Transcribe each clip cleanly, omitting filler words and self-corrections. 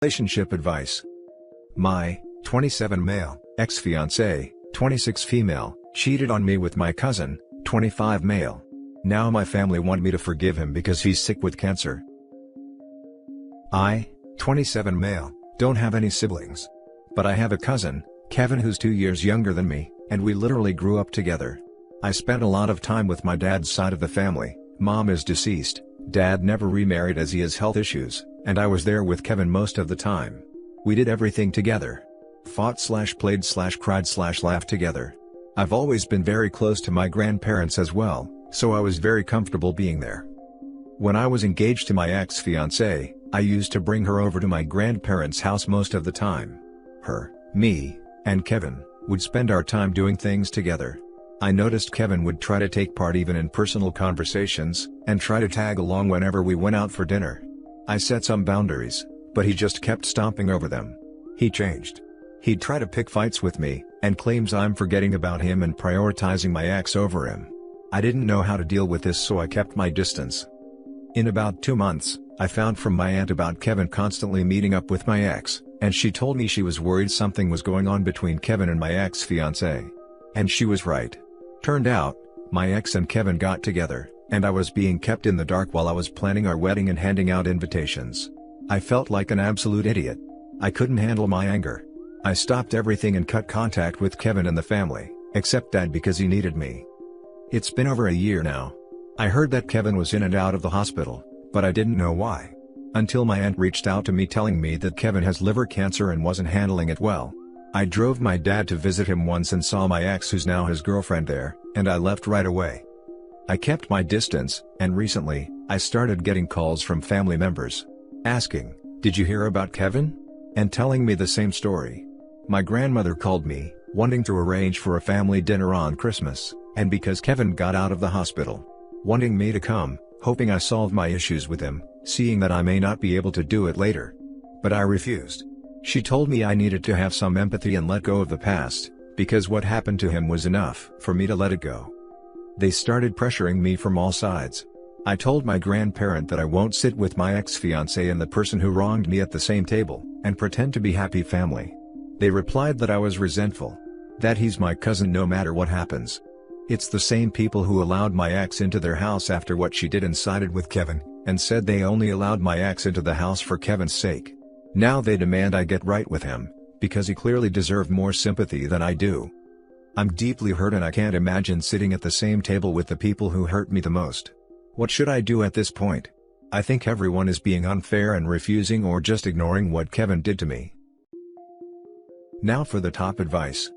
Relationship advice. My 27 male ex-fiancé, 26 female, cheated on me with my cousin, 25 male. Now my family want me to forgive him because he's sick with cancer. I, 27 male, don't have any siblings. But I have a cousin, Kevin, who's 2 years younger than me, and we literally grew up together. I spent a lot of time with my dad's side of the family. Mom is deceased, dad never remarried as he has health issues, and I was there with Kevin most of the time. We did everything together. Fought/played/cried/laughed together. I've always been very close to my grandparents as well, so I was very comfortable being there. When I was engaged to my ex-fiancée, I used to bring her over to my grandparents' house most of the time. Her, me, and Kevin would spend our time doing things together. I noticed Kevin would try to take part even in personal conversations, and try to tag along whenever we went out for dinner. I set some boundaries, but he just kept stomping over them. He changed. He'd try to pick fights with me, and claims I'm forgetting about him and prioritizing my ex over him. I didn't know how to deal with this, so I kept my distance. In about 2 months, I found from my aunt about Kevin constantly meeting up with my ex, and she told me she was worried something was going on between Kevin and my ex-fiancé. And she was right. Turned out, my ex and Kevin got together, and I was being kept in the dark while I was planning our wedding and handing out invitations. I felt like an absolute idiot. I couldn't handle my anger. I stopped everything and cut contact with Kevin and the family, except Dad because he needed me. It's been over a year now. I heard that Kevin was in and out of the hospital, but I didn't know why. Until my aunt reached out to me telling me that Kevin has liver cancer and wasn't handling it well. I drove my dad to visit him once and saw my ex, who's now his girlfriend, there, and I left right away. I kept my distance, and recently, I started getting calls from family members asking, "Did you hear about Kevin?" and telling me the same story. My grandmother called me, wanting to arrange for a family dinner on Christmas, and because Kevin got out of the hospital, wanting me to come, hoping I solved my issues with him, seeing that I may not be able to do it later. But I refused. She told me I needed to have some empathy and let go of the past, because what happened to him was enough for me to let it go. They started pressuring me from all sides. I told my grandparent that I won't sit with my ex-fiancé and the person who wronged me at the same table, and pretend to be happy family. They replied that I was resentful. That he's my cousin no matter what happens. It's the same people who allowed my ex into their house after what she did and sided with Kevin, and said they only allowed my ex into the house for Kevin's sake. Now they demand I get right with him, because he clearly deserved more sympathy than I do. I'm deeply hurt and I can't imagine sitting at the same table with the people who hurt me the most. What should I do at this point? I think everyone is being unfair and refusing or just ignoring what Kevin did to me. Now for the top advice.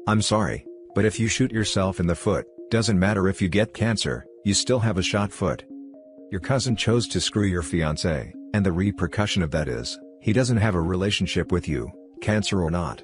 I'm sorry, but if you shoot yourself in the foot, doesn't matter if you get cancer, you still have a shot foot. Your cousin chose to screw your fiancé, and the repercussion of that is, he doesn't have a relationship with you, cancer or not.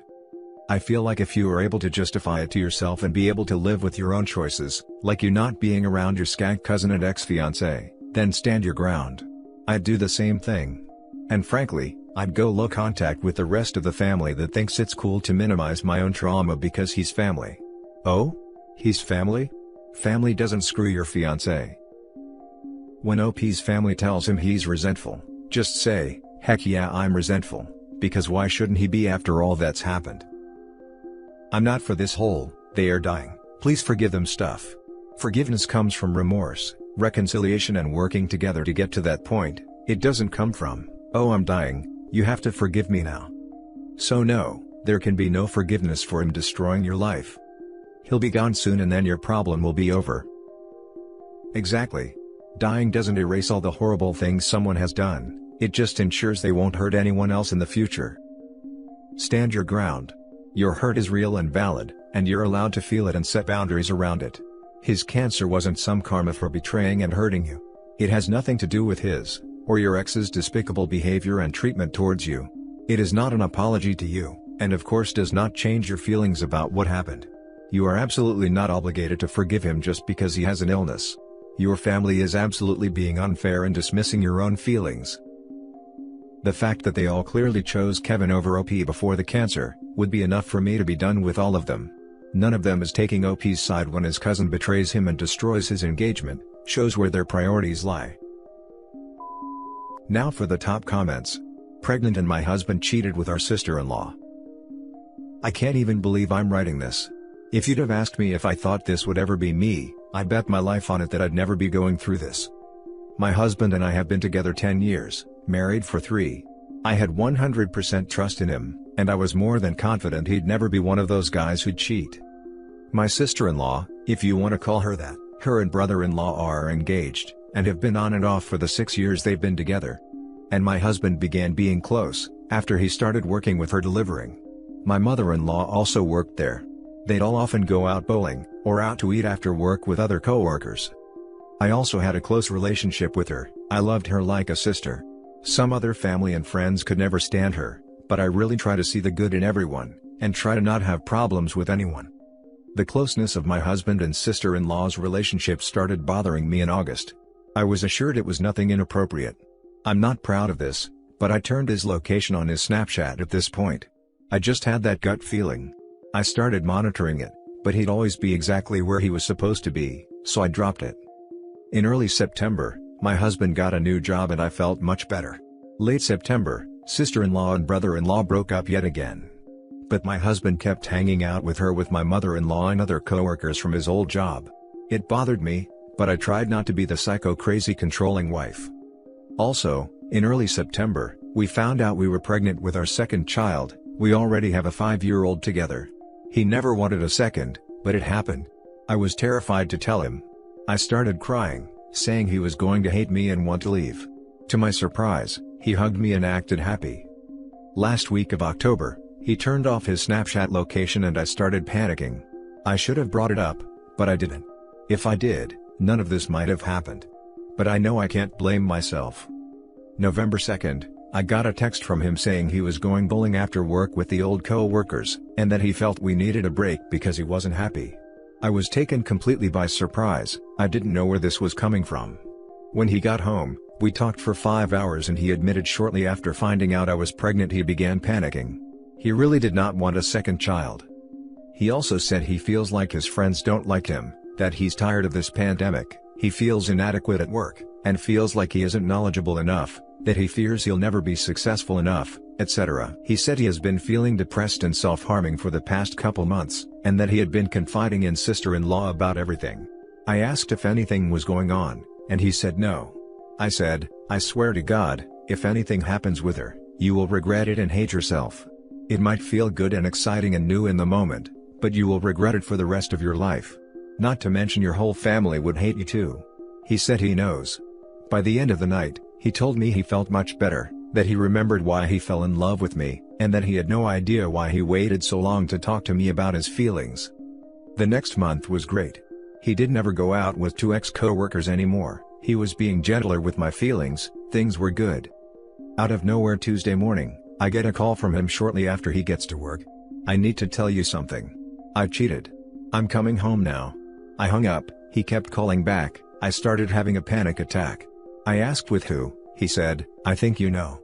I feel like if you are able to justify it to yourself and be able to live with your own choices, like you not being around your skank cousin and ex-fiancé, then stand your ground. I'd do the same thing. And frankly, I'd go low contact with the rest of the family that thinks it's cool to minimize my own trauma because he's family. Oh? He's family? Family doesn't screw your fiancé. When OP's family tells him he's resentful, just say, "Heck yeah, I'm resentful, because why shouldn't he be after all that's happened?" I'm not for this whole, "they are dying, please forgive them" stuff. Forgiveness comes from remorse, reconciliation and working together to get to that point. It doesn't come from, "Oh, I'm dying, you have to forgive me now." So no, there can be no forgiveness for him destroying your life. He'll be gone soon and then your problem will be over. Exactly. Dying doesn't erase all the horrible things someone has done, it just ensures they won't hurt anyone else in the future. Stand your ground. Your hurt is real and valid, and you're allowed to feel it and set boundaries around it. His cancer wasn't some karma for betraying and hurting you. It has nothing to do with his, or your ex's despicable behavior and treatment towards you. It is not an apology to you, and of course does not change your feelings about what happened. You are absolutely not obligated to forgive him just because he has an illness. Your family is absolutely being unfair in dismissing your own feelings. The fact that they all clearly chose Kevin over OP before the cancer, would be enough for me to be done with all of them. None of them is taking OP's side when his cousin betrays him and destroys his engagement, shows where their priorities lie. Now for the top comments. pregnant and my husband cheated with our sister-in-law. I can't even believe I'm writing this. If you'd have asked me if I thought this would ever be me, I bet my life on it that I'd never be going through this. My husband and I have been together 10 years, married for 3. I had 100% trust in him, and I was more than confident he'd never be one of those guys who'd cheat. My sister-in-law, if you want to call her that, her and brother-in-law are engaged, and have been on and off for the 6 years they've been together. And my husband began being close, after he started working with her delivering. My mother-in-law also worked there. They'd all often go out bowling, or out to eat after work with other co-workers. I also had a close relationship with her. I loved her like a sister. Some other family and friends could never stand her, but I really try to see the good in everyone, and try to not have problems with anyone. The closeness of my husband and sister-in-law's relationship started bothering me in August. I was assured it was nothing inappropriate. I'm not proud of this, but I turned his location on his Snapchat at this point. I just had that gut feeling. I started monitoring it, but he'd always be exactly where he was supposed to be, so I dropped it. In early September, my husband got a new job and I felt much better. Late September, sister-in-law and brother-in-law broke up yet again. But my husband kept hanging out with her with my mother-in-law and other co-workers from his old job. It bothered me, but I tried not to be the psycho-crazy controlling wife. Also, in early September, we found out we were pregnant with our second child. We already have a 5-year-old together. He never wanted a second, but it happened. I was terrified to tell him. I started crying, saying he was going to hate me and want to leave. To my surprise, he hugged me and acted happy. Last week of October, he turned off his Snapchat location and I started panicking. I should have brought it up, but I didn't. If I did, none of this might have happened. But I know I can't blame myself. November 2nd, I got a text from him saying he was going bowling after work with the old co-workers, and that he felt we needed a break because he wasn't happy. I was taken completely by surprise. I didn't know where this was coming from. When he got home, we talked for 5 hours and he admitted shortly after finding out I was pregnant he began panicking. He really did not want a second child. He also said he feels like his friends don't like him, that he's tired of this pandemic, he feels inadequate at work, and feels like he isn't knowledgeable enough, that he fears he'll never be successful enough, etc. He said he has been feeling depressed and self-harming for the past couple months, and that he had been confiding in sister-in-law about everything. I asked if anything was going on, and he said no. I said, I swear to God, if anything happens with her, you will regret it and hate yourself. It might feel good and exciting and new in the moment, but you will regret it for the rest of your life. Not to mention your whole family would hate you too. He said he knows. By the end of the night, he told me he felt much better, that he remembered why he fell in love with me, and that he had no idea why he waited so long to talk to me about his feelings. The next month was great. He didn't ever go out with 2 ex-co-workers anymore, he was being gentler with my feelings, things were good. Out of nowhere Tuesday morning, I get a call from him shortly after he gets to work. I need to tell you something. I cheated. I'm coming home now. I hung up, he kept calling back, I started having a panic attack. I asked with who, he said, I think you know.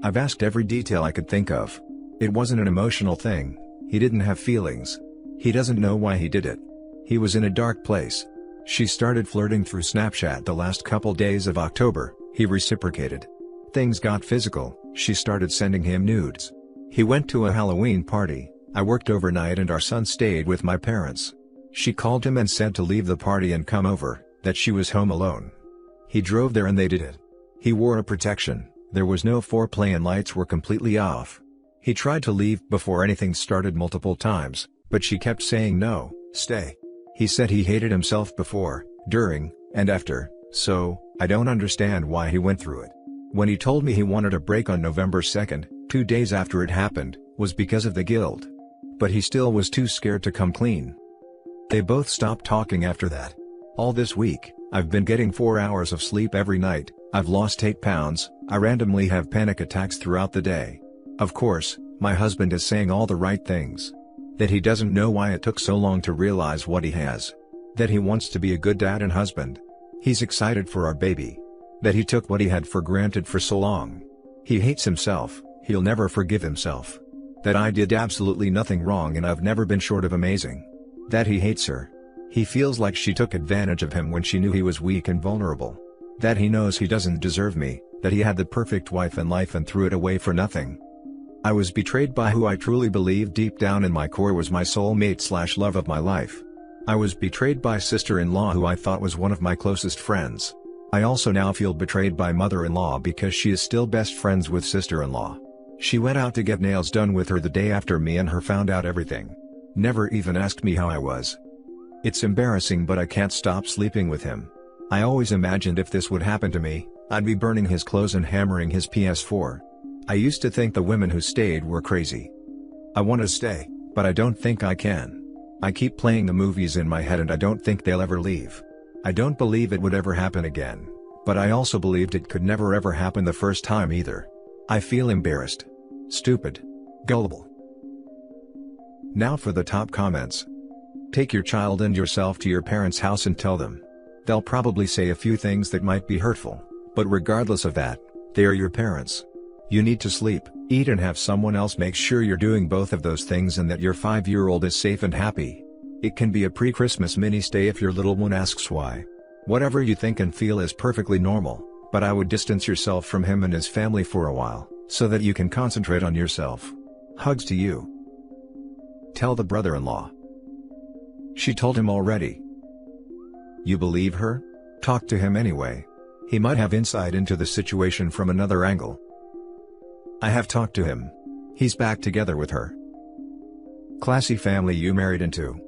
I've asked every detail I could think of. It wasn't an emotional thing, he didn't have feelings. He doesn't know why he did it. He was in a dark place. She started flirting through Snapchat the last couple days of October, he reciprocated. Things got physical, she started sending him nudes. He went to a Halloween party, I worked overnight and our son stayed with my parents. She called him and said to leave the party and come over, that she was home alone. He drove there and they did it. He wore a protection, there was no foreplay and lights were completely off. He tried to leave before anything started multiple times, but she kept saying no, stay. He said he hated himself before, during, and after, so, I don't understand why he went through it. When he told me he wanted a break on November 2nd, 2 days after it happened, was because of the guilt. But he still was too scared to come clean. They both stopped talking after that. All this week, I've been getting 4 hours of sleep every night, I've lost 8 pounds, I randomly have panic attacks throughout the day. Of course, my husband is saying all the right things. That he doesn't know why it took so long to realize what he has. That he wants to be a good dad and husband. He's excited for our baby. That he took what he had for granted for so long. He hates himself, he'll never forgive himself. That I did absolutely nothing wrong and I've never been short of amazing. That he hates her. He feels like she took advantage of him when she knew he was weak and vulnerable. That he knows he doesn't deserve me, that he had the perfect wife in life and threw it away for nothing. I was betrayed by who I truly believed deep down in my core was my soulmate/love of my life. I was betrayed by sister-in-law who I thought was one of my closest friends. I also now feel betrayed by mother-in-law because she is still best friends with sister-in-law. She went out to get nails done with her the day after me and her found out everything. Never even asked me how I was. It's embarrassing, but I can't stop sleeping with him. I always imagined if this would happen to me, I'd be burning his clothes and hammering his PS4. I used to think the women who stayed were crazy. I want to stay, but I don't think I can. I keep playing the movies in my head and I don't think they'll ever leave. I don't believe it would ever happen again, but I also believed it could never ever happen the first time either. I feel embarrassed. Stupid. Gullible. Now for the top comments. Take your child and yourself to your parents' house and tell them. They'll probably say a few things that might be hurtful, but regardless of that, they are your parents. You need to sleep, eat and have someone else make sure you're doing both of those things and that your 5-year-old is safe and happy. It can be a pre-Christmas mini-stay if your little one asks why. Whatever you think and feel is perfectly normal, but I would distance yourself from him and his family for a while, so that you can concentrate on yourself. Hugs to you. Tell the brother-in-law. She told him already. You believe her? Talk to him anyway. He might have insight into the situation from another angle. I have talked to him. He's back together with her. Classy family you married into.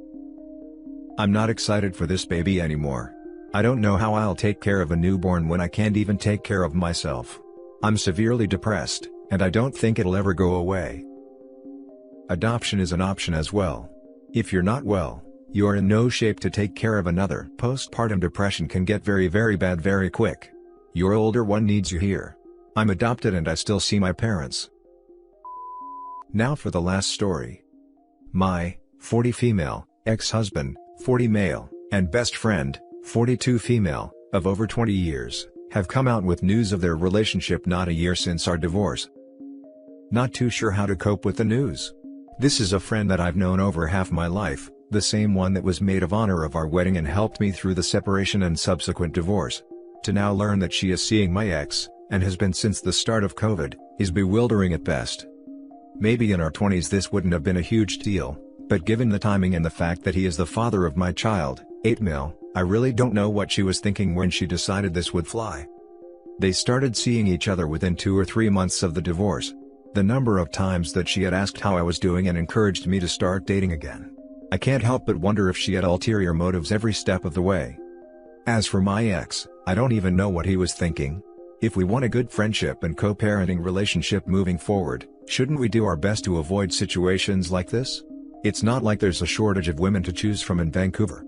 I'm not excited for this baby anymore. I don't know how I'll take care of a newborn when I can't even take care of myself. I'm severely depressed, and I don't think it'll ever go away. Adoption is an option as well. If you're not well, you are in no shape to take care of another. Postpartum depression can get very bad very quick. Your older one needs you here. I'm adopted and I still see my parents. Now for the last story. My 40 female, ex-husband, 40 male, and best friend, 42 female, of over 20 years, have come out with news of their relationship not a year since our divorce. Not too sure how to cope with the news. This is a friend that I've known over half my life, the same one that was maid of honor of our wedding and helped me through the separation and subsequent divorce. To now learn that she is seeing my ex, and has been since the start of COVID, is bewildering at best. Maybe in our 20s this wouldn't have been a huge deal, but given the timing and the fact that he is the father of my child, 8 mil, I really don't know what she was thinking when she decided this would fly. They started seeing each other within 2 or 3 months of the divorce. The number of times that she had asked how I was doing and encouraged me to start dating again. I can't help but wonder if she had ulterior motives every step of the way. As for my ex, I don't even know what he was thinking. If we want a good friendship and co-parenting relationship moving forward, shouldn't we do our best to avoid situations like this? It's not like there's a shortage of women to choose from in Vancouver.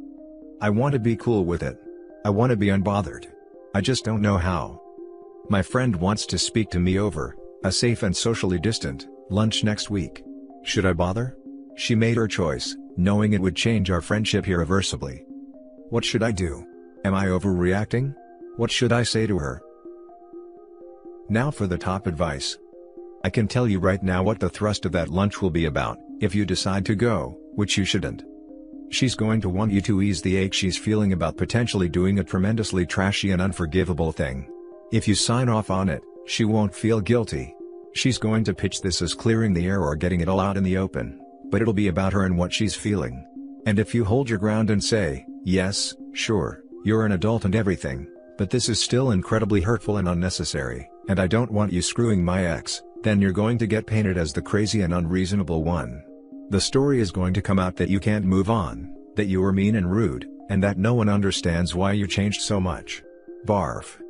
I want to be cool with it. I want to be unbothered. I just don't know how. My friend wants to speak to me over a safe and socially distant lunch next week. Should I bother? She made her choice, knowing it would change our friendship irreversibly. What should I do? Am I overreacting? What should I say to her? Now for the top advice. I can tell you right now what the thrust of that lunch will be about, if you decide to go, which you shouldn't. She's going to want you to ease the ache she's feeling about potentially doing a tremendously trashy and unforgivable thing. If you sign off on it, she won't feel guilty. She's going to pitch this as clearing the air or getting it all out in the open, but it'll be about her and what she's feeling. And if you hold your ground and say, yes, sure, you're an adult and everything, but this is still incredibly hurtful and unnecessary, and I don't want you screwing my ex, then you're going to get painted as the crazy and unreasonable one. The story is going to come out that you can't move on, that you were mean and rude, and that no one understands why you changed so much. Barf.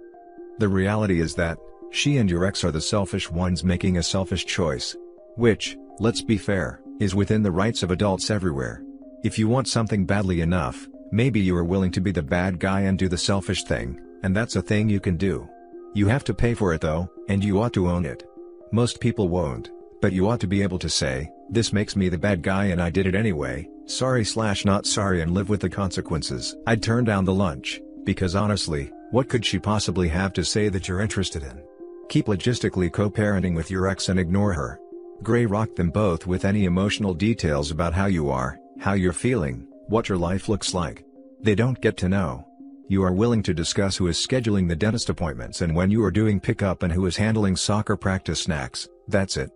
The reality is that she and your ex are the selfish ones making a selfish choice. Which, let's be fair, is within the rights of adults everywhere. If you want something badly enough, maybe you are willing to be the bad guy and do the selfish thing, and that's a thing you can do. You have to pay for it though, and you ought to own it. Most people won't, but you ought to be able to say, this makes me the bad guy and I did it anyway, sorry/not sorry, and live with the consequences. I'd turn down the lunch, because honestly, what could she possibly have to say that you're interested in? Keep logistically co-parenting with your ex and ignore her. Gray rock them both with any emotional details about how you are, how you're feeling, what your life looks like. They don't get to know. You are willing to discuss who is scheduling the dentist appointments and when you are doing pickup and who is handling soccer practice snacks. That's it.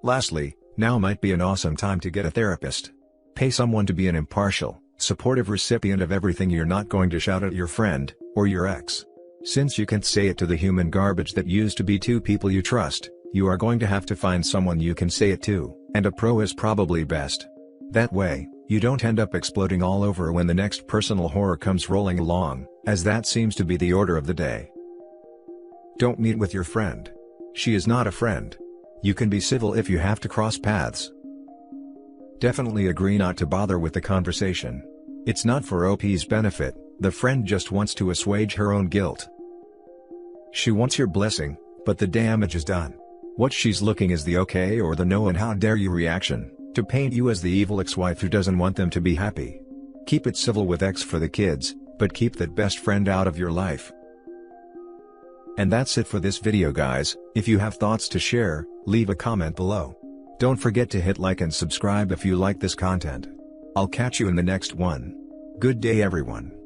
Lastly, now might be an awesome time to get a therapist. Pay someone to be an impartial, supportive recipient of everything. You're not going to shout at your friend, or your ex. Since you can't say it to the human garbage that used to be two people you trust, you are going to have to find someone you can say it to, and a pro is probably best. That way, you don't end up exploding all over when the next personal horror comes rolling along, as that seems to be the order of the day. Don't meet with your friend. She is not a friend. You can be civil if you have to cross paths. Definitely agree not to bother with the conversation. It's not for OP's benefit, the friend just wants to assuage her own guilt. She wants your blessing, but the damage is done. What she's looking is the okay or the no and how dare you reaction, to paint you as the evil ex-wife who doesn't want them to be happy. Keep it civil with ex for the kids, but keep that best friend out of your life. And that's it for this video guys. If you have thoughts to share, leave a comment below. Don't forget to hit like and subscribe if you like this content. I'll catch you in the next one. Good day everyone.